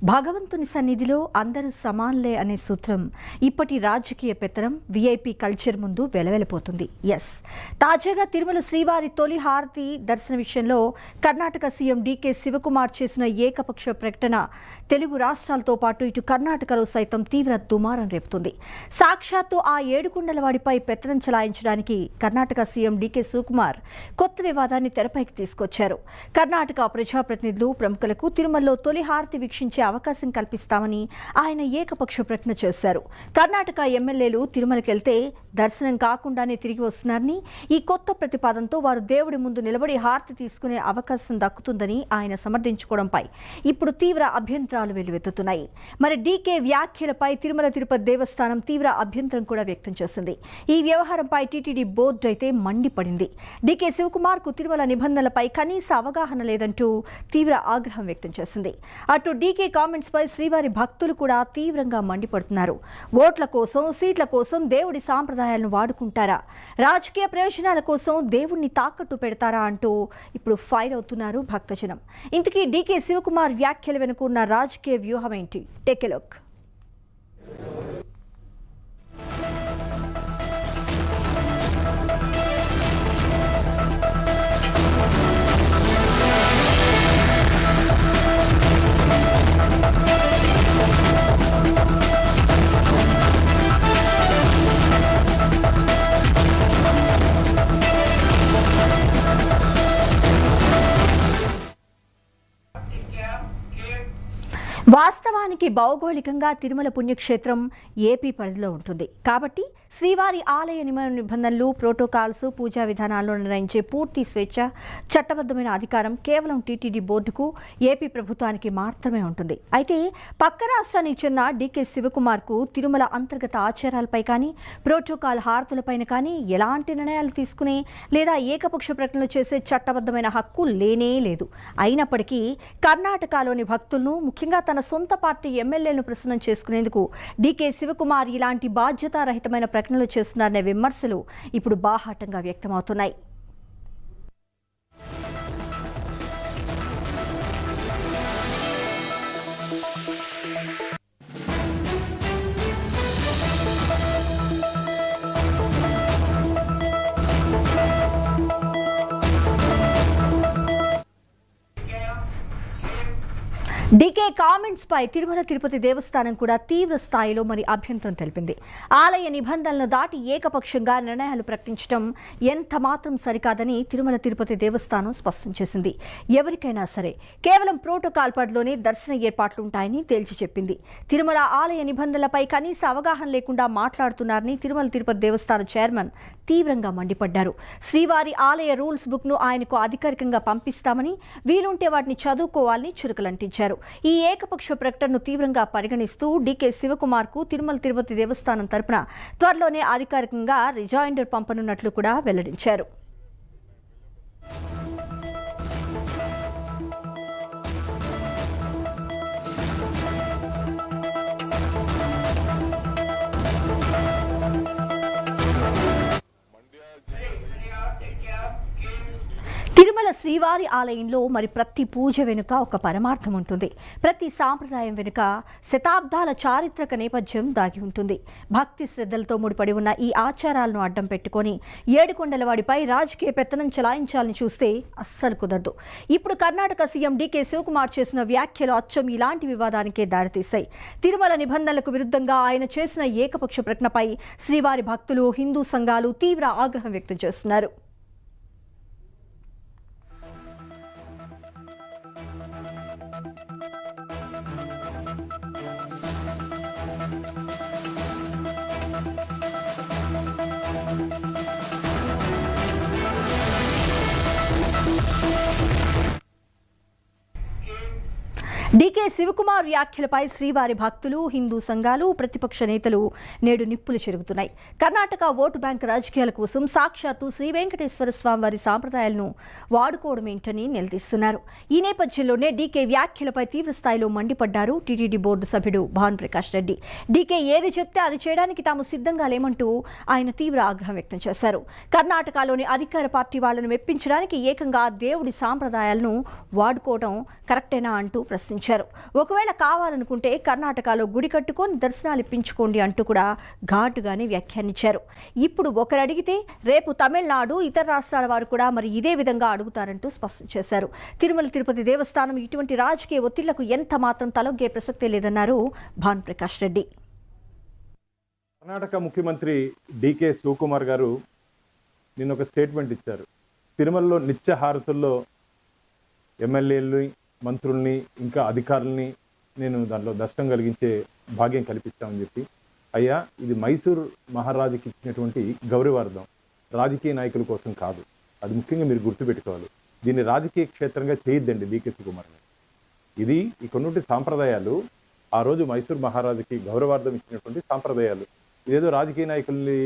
భగవంతుని సన్నిధిలో అందరూ సమానులే అనే సూత్రం ఇప్పటి రాజకీయ పెత్తనం విఐపి కల్చర్ ముందు వెలవెలపోతుంది. తాజాగా తిరుమల శ్రీవారి తొలి హారతి దర్శన విషయంలో కర్ణాటక సీఎం డీకే శివకుమార్ చేసిన ఏకపక్ష ప్రకటన తెలుగు రాష్ట్రాలతో పాటు ఇటు కర్ణాటకలో సైతం తీవ్ర దుమారం రేపుతుంది. సాక్షాత్తు ఆ ఏడుకొండలవాడిపై పెత్తనం చలాయించడానికి కర్ణాటక సీఎం డీకే శివకుమార్ కొత్త వివాదాన్ని తెరపైకి తీసుకొచ్చారు. కర్ణాటక ప్రజాప్రతినిధులు ప్రముఖులకు తిరుమలలో తొలి హారతి వీక్షించే అవకాశం కల్పిస్తామని ఆయన ఏకపక్ష ప్రకటన చేశారు. కర్ణాటక ఎమ్మెల్యేలు తిరుమలకెళ్తే దర్శనం కాకుండానే తిరిగి వస్తున్నారని, ఈ కొత్త ప్రతిపాదనతో వారు దేవుడి ముందు నిలబడి హారతి తీసుకునే అవకాశం దక్కుతుందని ఆయన సమర్థించుకోవడంపై ఇప్పుడు తీవ్ర అభ్యంతరాలు వెల్లువెత్తుతున్నాయి. మరి డీకే వ్యాఖ్యలపై తిరుమల తిరుపతి దేవస్థానం తీవ్ర అభ్యంతరం కూడా వ్యక్తం చేసింది. ఈ వ్యవహారంపై టీటీడీ బోర్డు అయితే మండిపడింది. డీకే శివకుమార్ కు తిరుమల నిబంధనలపై కనీస అవగాహన లేదంటూ తీవ్ర ఆగ్రహం వ్యక్తం చేసింది. అటు డీకే కామెంట్స్ పై శ్రీవారి భక్తులు కూడా తీవ్రంగా మండిపడుతున్నారు. ఓట్ల కోసం, సీట్ల కోసం దేవుడి సాంప్రదాయాలను వాడుకుంటారా, రాజకీయ ప్రయోజనాల కోసం దేవుణ్ణి తాకట్టు పెడతారా అంటూ ఇప్పుడు ఫైర్ అవుతున్నారు భక్తజనం. ఇంతకీ డీకే శివకుమార్ వ్యాఖ్యల వెనుక ఉన్న రాజకీయ వ్యూహం ఏంటి? Take a look. వాస్తవానికి భౌగోళికంగా తిరుమల పుణ్యక్షేత్రం ఏపీ పరిధిలో ఉంటుంది. కాబట్టి శ్రీవారి ఆలయ నిబంధనలు, ప్రోటోకాల్స్, పూజా విధానాలను నిర్ణయించే పూర్తి స్వేచ్ఛ, చట్టబద్ధమైన అధికారం కేవలం టీటీడీ బోర్డుకు, ఏపీ ప్రభుత్వానికి మాత్రమే ఉంటుంది. అయితే పక్క రాష్ట్రానికి చెందిన డీకే శివకుమార్కు తిరుమల అంతర్గత ఆచారాలపై కానీ, ప్రోటోకాల్ హారతులపైన కానీ ఎలాంటి నిర్ణయాలు తీసుకునే లేదా ఏకపక్ష ప్రకటనలు చేసే చట్టబద్ధమైన హక్కు లేనే లేదు. అయినప్పటికీ కర్ణాటకలోని భక్తులను, ముఖ్యంగా తన సొంత పార్టీ ఎమ్మెల్యేలను ప్రసన్నం చేసుకునేందుకు డీకే శివకుమార్ ఇలాంటి బాధ్యతారహితమైన ప్రకటనలు చేస్తున్నారనే విమర్శలు ఇప్పుడు బాహాటంగా వ్యక్తమవుతున్నాయి. డీకే కామెంట్స్ పై తిరుమల తిరుపతి దేవస్థానం కూడా తీవ్ర స్థాయిలో అభ్యంతరం తెలిపింది. ఆలయ నిబంధనలను దాటి ఏకపక్షంగా నిర్ణయాలు ప్రకటించడం ఎంత మాత్రం సరికాదని తిరుమల తిరుపతి దేవస్థానం స్పష్టం చేసింది. ఎవరికైనా సరే కేవలం ప్రోటోకాల్ పరిధిలోనే దర్శన ఏర్పాట్లు ఉంటాయని తేల్చి చెప్పింది. తిరుమల ఆలయ నిబంధనలపై కనీస అవగాహన లేకుండా మాట్లాడుతున్నారని తిరుమల తిరుపతి దేవస్థానం చైర్మన్ తీవ్రంగా మండిపడ్డారు. శ్రీవారి ఆలయ రూల్స్ బుక్ ను ఆయనకు అధికారికంగా పంపిస్తామని, వీలుంటే వాటిని చదువుకోవాలని చురుకులంటించారు. ఈ ఏకపక్ష ప్రకటనను తీవ్రంగా పరిగణిస్తూ డీకే శివకుమార్ కు తిరుమల తిరుపతి దేవస్థానం తరపున త్వరలోనే అధికారికంగా రిజాయిండర్ పంపనున్నట్లు కూడా వెల్లడించారు. తిరుమల శ్రీవారి ఆలయంలో ప్రతి పూజ వెనుక ఒక పరమార్థం ఉంటుంది. ప్రతి సాంప్రదాయం వెనుక శతాబ్దాల చారిత్రక నేపథ్యం దాగి ఉంటుంది. భక్తి శ్రద్ధలతో ముడిపడి ఉన్న ఈ ఆచారాలను అడ్డం పెట్టుకొని ఏడుకొండలవాడిపై రాజకీయ పెత్తనం చలాయించాలని చూస్తే అస్సలు కుదరదు. ఇప్పుడు కర్ణాటక సీఎం డీకే శివకుమార్ చేసిన వ్యాఖ్యలు అచ్చం ఇలాంటి వివాదానికే దారితీశాయి. తిరుమల నిబంధనలకు విరుద్ధంగా ఆయన చేసిన ఏకపక్ష ప్రకటనపై శ్రీవారి భక్తులు, హిందూ సంఘాలు తీవ్ర ఆగ్రహం వ్యక్తం చేస్తున్నారు. డీకే శివకుమార్ వ్యాఖ్యలపై శ్రీవారి భక్తులు, హిందూ సంఘాలు, ప్రతిపక్ష నేతలు నేడు నిప్పులు చెరుగుతున్నాయి. కర్ణాటక ఓటు బ్యాంక్ రాజకీయాల కోసం సాక్షాత్తు శ్రీ వెంకటేశ్వర స్వామి వారి సాంప్రదాయాలను వాడుకోవడమేంటని నిలదీస్తున్నారు. ఈ నేపథ్యంలోనే డీకే వ్యాఖ్యలపై తీవ్ర స్థాయిలో మండిపడ్డారు టీటీడీ బోర్డు సభ్యుడు భాను ప్రకాష్ రెడ్డి. డీకే ఏది చెప్తే అది చేయడానికి తాము సిద్ధంగా లేమంటూ ఆయన తీవ్ర ఆగ్రహం వ్యక్తం చేశారు. కర్ణాటకలోని అధికార పార్టీ వాళ్లను మెప్పించడానికి ఏకంగా దేవుడి సాంప్రదాయాలను వాడుకోవడం కరెక్టేనా అంటూ ప్రశ్నించారు. ఒకవేళ కావాలనుకుంటే కర్ణాటకలో గుడి కట్టుకొని దర్శనాలు ఇప్పించుకోండి అంటూ కూడా ఘాటుగానే వ్యాఖ్యానించారు. ఇప్పుడు ఒకరు అడిగితే రేపు తమిళనాడు, ఇతర రాష్ట్రాల వారు కూడా మరి ఇదే విధంగా అడుగుతారంటూ స్పష్టం చేశారు. తిరుమల తిరుపతి దేవస్థానం ఇటువంటి రాజకీయ ఒత్తిళ్లకు ఎంత మాత్రం తలొగ్గే ప్రసక్తే లేదన్నారు భానుప్రకాష్ రెడ్డి. కర్ణాటక ముఖ్యమంత్రి డికే శివకుమార్ గారు నిన్న ఒక స్టేట్మెంట్ ఇచ్చారు. తిరుమలలో నిత్య హారతుల్లో ఎమ్మెల్యేలని, మంత్రుల్ని, ఇంకా అధికారుల్ని నేను దాంట్లో దర్శనం కలిగించే భాగ్యం కల్పిస్తామని చెప్పి. అయ్యా, ఇది మైసూరు మహారాజుకి ఇచ్చినటువంటి గౌరవార్థం, రాజకీయ నాయకుల కోసం కాదు. అది ముఖ్యంగా మీరు గుర్తుపెట్టుకోవాలి. దీన్ని రాజకీయ క్షేత్రంగా చేయొద్దండి డికే శివకుమార్ని. ఇది ఈ కొన్ని సాంప్రదాయాలు ఆ రోజు మైసూరు మహారాజుకి గౌరవార్థం ఇచ్చినటువంటి సాంప్రదాయాలు. ఇదేదో రాజకీయ నాయకుల్ని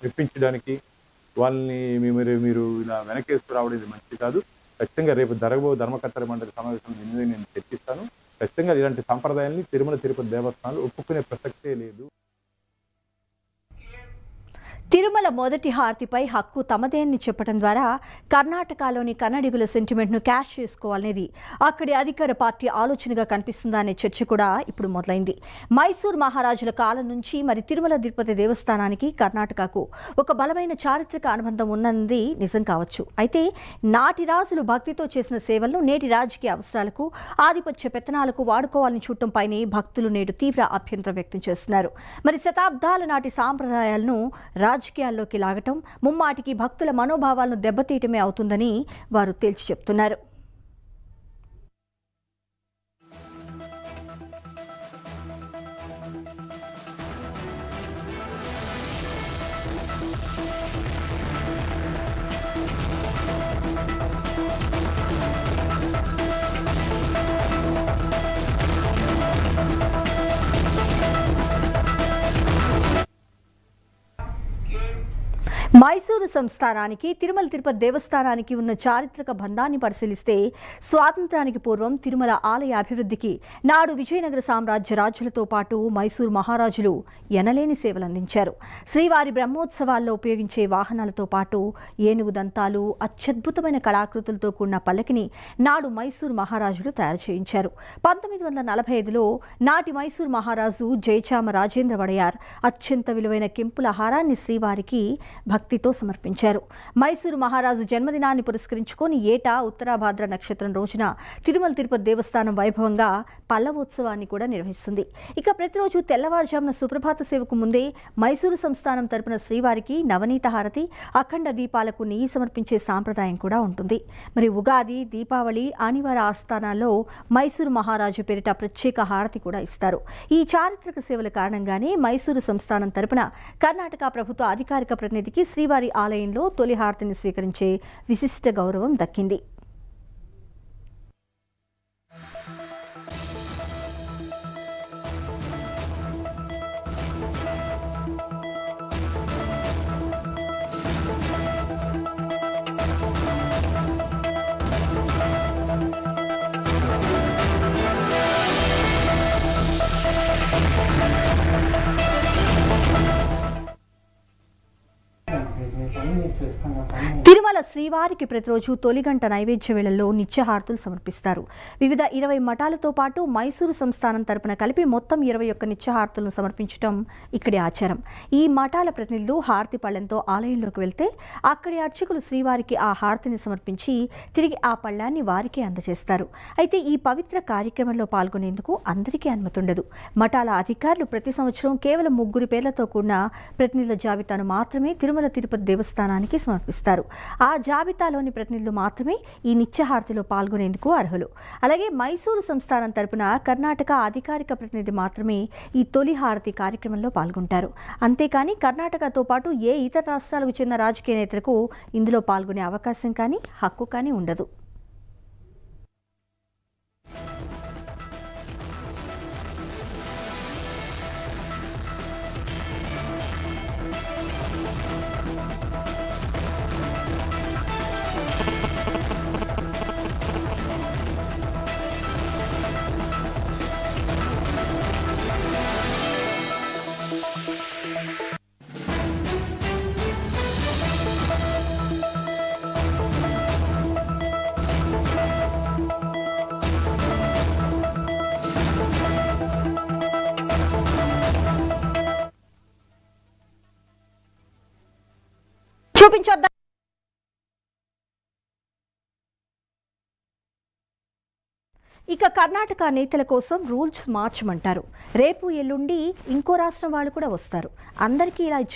మెప్పించడానికి వాళ్ళని మీరు ఇలా వెనకేసుకు రావడం ఇది మంచిది కాదు. ఖచ్చితంగా రేపు జరగబో ధర్మకర్తల మండలి సమావేశంలో దీని నేను చర్చిస్తాను. ఖచ్చితంగా ఇలాంటి సాంప్రదాయాల్ని తిరుమల తిరుపతి దేవస్థానాలు ఒప్పుకునే ప్రసక్తే లేదు. తిరుమల మొదటి హారతిపై హక్కు తమదేని చెప్పడం ద్వారా కర్ణాటకలోని కన్నడిగుల సెంటిమెంట్ను క్యాష్ చేసుకోవాలనేది అక్కడి అధికార పార్టీ ఆలోచనగా కనిపిస్తుందా అనే చర్చ కూడా ఇప్పుడు మొదలైంది. మైసూర్ మహారాజుల కాలం నుంచి మరి తిరుమల తిరుపతి దేవస్థానానికి కర్ణాటకకు ఒక బలమైన చారిత్రక అనుబంధం ఉన్నది నిజం కావచ్చు. అయితే నాటి రాజులు భక్తితో చేసిన సేవలను నేటి రాజకీయ అవసరాలకు, ఆధిపత్య పెత్తనాలకు వాడుకోవాలని చూడటంపైనే భక్తులు నేడు తీవ్ర అభ్యంతరం వ్యక్తం చేస్తున్నారు. మరి శతాబ్దాల నాటి సాంప్రదాయాలను రాజకీయాల్లోకి లాగటం ముమ్మాటికి భక్తుల మనోభావాలను దెబ్బతీయటమే అవుతుందని వారు తేల్చి చెప్తున్నారు. మైసూరు సంస్థానానికి తిరుమల తిరుపతి దేవస్థానానికి ఉన్న చారిత్రక బంధాన్ని పరిశీలిస్తే స్వాతంత్రానికి పూర్వం తిరుమల ఆలయ అభివృద్ధికి నాడు విజయనగర సామ్రాజ్య రాజులతో పాటు మైసూరు మహారాజులు ఎనలేని సేవలు అందించారు. శ్రీవారి బ్రహ్మోత్సవాల్లో ఉపయోగించే వాహనాలతో పాటు ఏనుగు దంతాలు, అత్యద్భుతమైన కళాకృతులతో కూడిన పల్లకిని నాడు మైసూరు మహారాజులు తయారు చేయించారు. 1945లో నాటి మైసూరు మహారాజు జయచామ రాజేంద్ర వడయార్ అత్యంత విలువైన కెంపుల హారాన్ని శ్రీవారికి భక్తితో సమర్పించారు. మైసూరు మహారాజు జన్మదినాన్ని పురస్కరించుకొని ఏటా ఉత్తరాభాద్ర నక్షత్రం రోజున తిరుమల తిరుపతి దేవస్థానం వైభవంగా పల్లవోత్సవాన్ని కూడా నిర్వహిస్తుంది. ఇక ప్రతిరోజు తెల్లవారుజామున సుప్రభాత సేవకు ముందే మైసూరు సంస్థానం తరపున శ్రీవారికి నవనీత హారతి, అఖండ దీపాలకు నెయ్యి సమర్పించే సాంప్రదాయం కూడా ఉంటుంది. మరి ఉగాది, దీపావళి, ఆనివార ఆస్థానాల్లో మైసూరు మహారాజు పేరిట ప్రత్యేక హారతి కూడా ఇస్తారు. ఈ చారిత్రక సేవల కారణంగానే మైసూరు సంస్థానం తరపున కర్ణాటక ప్రభుత్వ అధికారిక ప్రతినిధికి శ్రీవారి ఆలయంలో తొలి హారతిని స్వీకరించే విశిష్ట గౌరవం దక్కింది. తిరుమల శ్రీవారికి ప్రతిరోజు తొలిగంట నైవేద్య వేళల్లో నిత్యహారతులు సమర్పిస్తారు. వివిధ 20 మఠాలతో పాటు మైసూరు సంస్థానం తరపున కలిపి మొత్తం 21 నిత్యహారతులను సమర్పించడం ఇక్కడి ఆచారం. ఈ మఠాల ప్రతినిధులు హారతి పళ్లెంతో ఆలయంలోకి వెళ్తే అక్కడి అర్చకులు శ్రీవారికి ఆ హారతిని సమర్పించి తిరిగి ఆ పళ్ళ్యాన్ని వారికే అందజేస్తారు. అయితే ఈ పవిత్ర కార్యక్రమంలో పాల్గొనేందుకు అందరికీ అనుమతి ఉండదు. మఠాల అధికారులు ప్రతి సంవత్సరం కేవలం 3 పేర్లతో కూడిన ప్రతినిధుల జాబితాను మాత్రమే తిరుమల తిరుపతి దేవస్థానానికి సమర్పిస్తారు. ఆ జాబితాలోని ప్రతినిధులు మాత్రమే ఈ నిత్యహారతిలో పాల్గొనేందుకు అర్హులు. అలాగే మైసూరు సంస్థానం తరపున కర్ణాటక అధికారిక ప్రతినిధి మాత్రమే ఈ తొలి హారతి కార్యక్రమంలో పాల్గొంటారు. అంతేకాని కర్ణాటకతో పాటు ఏ ఇతర రాష్ట్రాలకు చెందిన రాజకీయ నేతలకు ఇందులో పాల్గొనే అవకాశం కానీ హక్కు కానీ ఉండదు. చూపించొద్దా? ఇక కర్ణాటక నేతల కోసం రూల్స్ మార్చమంటారు. రేపు ఎల్లుండి ఇంకో రాష్ట్రం వాళ్ళు కూడా వస్తారు. అందరికీ ఇలా